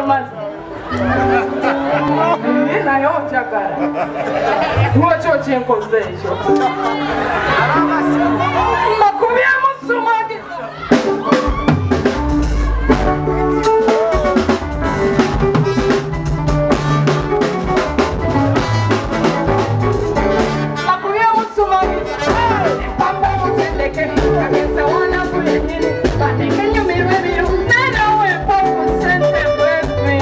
Romazi. Naye okyagala. Lwaki okyenkoze ekyo? Mbakubyamu ssumagiza. Mbakubyamu ssumagiza. Empamba mutendeke kagenze wanaku yennyini bandeke nnyumirwa ebiru naye naawe empofu ssente bwefi.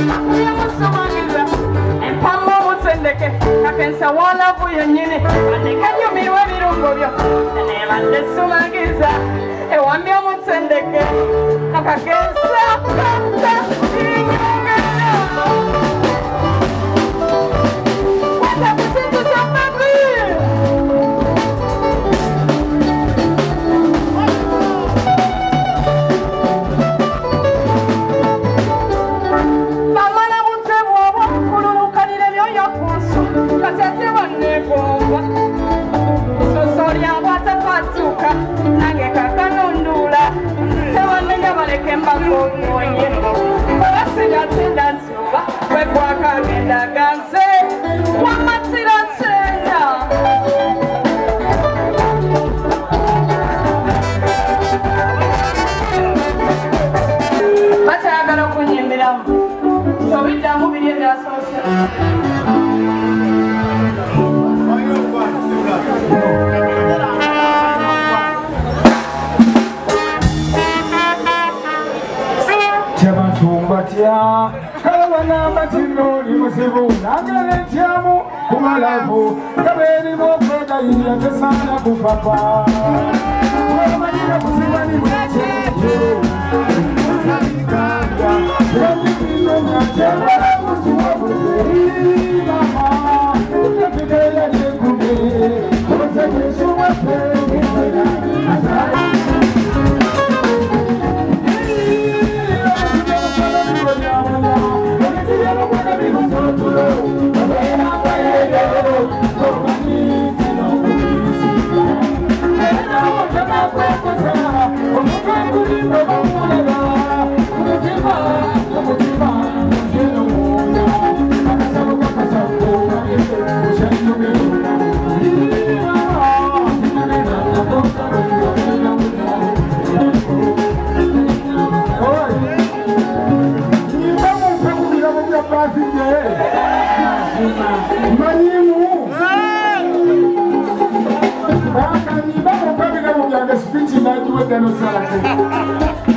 Mbakubyamu ssumagiza. Empamba mutendeke kagenze wanaku yennyini bandeke nnyumirwa ebirungo byo nebadde ssumagiza ewambya mutendeke akagenza kata inyongera. Bamala butebu obwo kululukanira ebyoyo ku nsu kati ate banneegomba soso lyabwe atakwatuuka nange kakanunduula tewannenya baleke mbagongoye oba sinatenda nti oba wegwakagenda ganze wamatira nsenda. Bakyayagala okunyimbiramu obiddamu biri ebyasoose. Batya kalabana tinoli musibu nagala ntyamu kumalavu kaberimu okwegayirira tesana kupapa tubamanira kusibani bwekyekyo osaliganda ebibinomyakyebala mutuwabuzeimama efigeya lyekume osekesumwape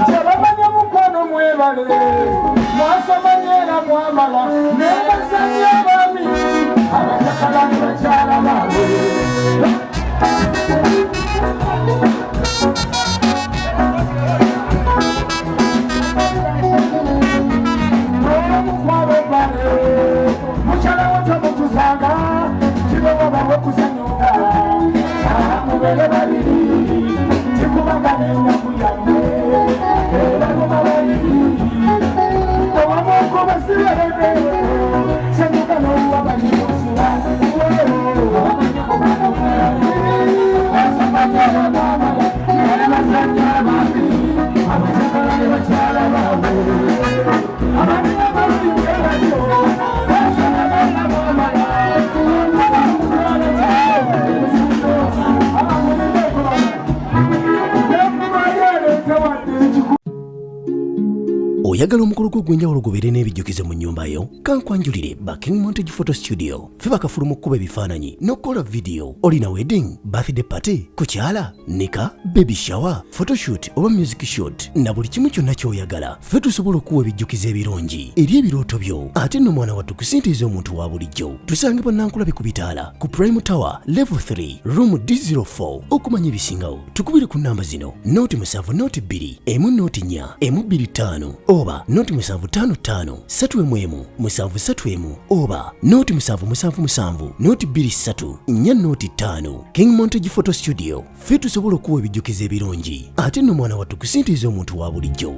Jabamanya mukono mwebale mwasamanyera mwamala nebasanya bami abasakalani bakyala baabwe omukwalo bale mukyala wotamutuzanga kibewa bawe kusanyuka mubere babiri tikubagana ennaku yamme era mubabaliri owamuko basirerede sanyuka n'owabalimusira asamanyera mamala era basanya bami abacakala ne bakyala baabwe abalina basingerabyo basanagana mamala oyagala omukolo gw'ogwenjawulo gubeere n'ebijjukize mu nnyumba yo kankwanjulire ba King Montage Photo Studio ffe bakafuluma okukuba ebifaananyi n'okukola vidiyo. Olina wedding, birthday party, kukyala, nika, baby shower, photoshoot oba music shoot na buli kimu kyonna ky'oyagala ffe tusobola okuwa ebijjukize ebirungi eri ebirooto byo ate nno mwana wattu kusintiiza omuntu wa bulijjo. Tusangibwa Nankulabe ku Bitaala ku Prime Tower Level 3 Room D04. Okumanya ebisingawo tukubire ku nnamba zino: noti 7 noti 2 emu noti 4 emu 25 oba noti 755 3 731 oba noti 777 noti 23 4 noti 5. King Montage Photo Studio ffe tusobola okuwa ebijjukize ebirungi ate nno mwana wattu kusintiiza omuntu wa bulijjo.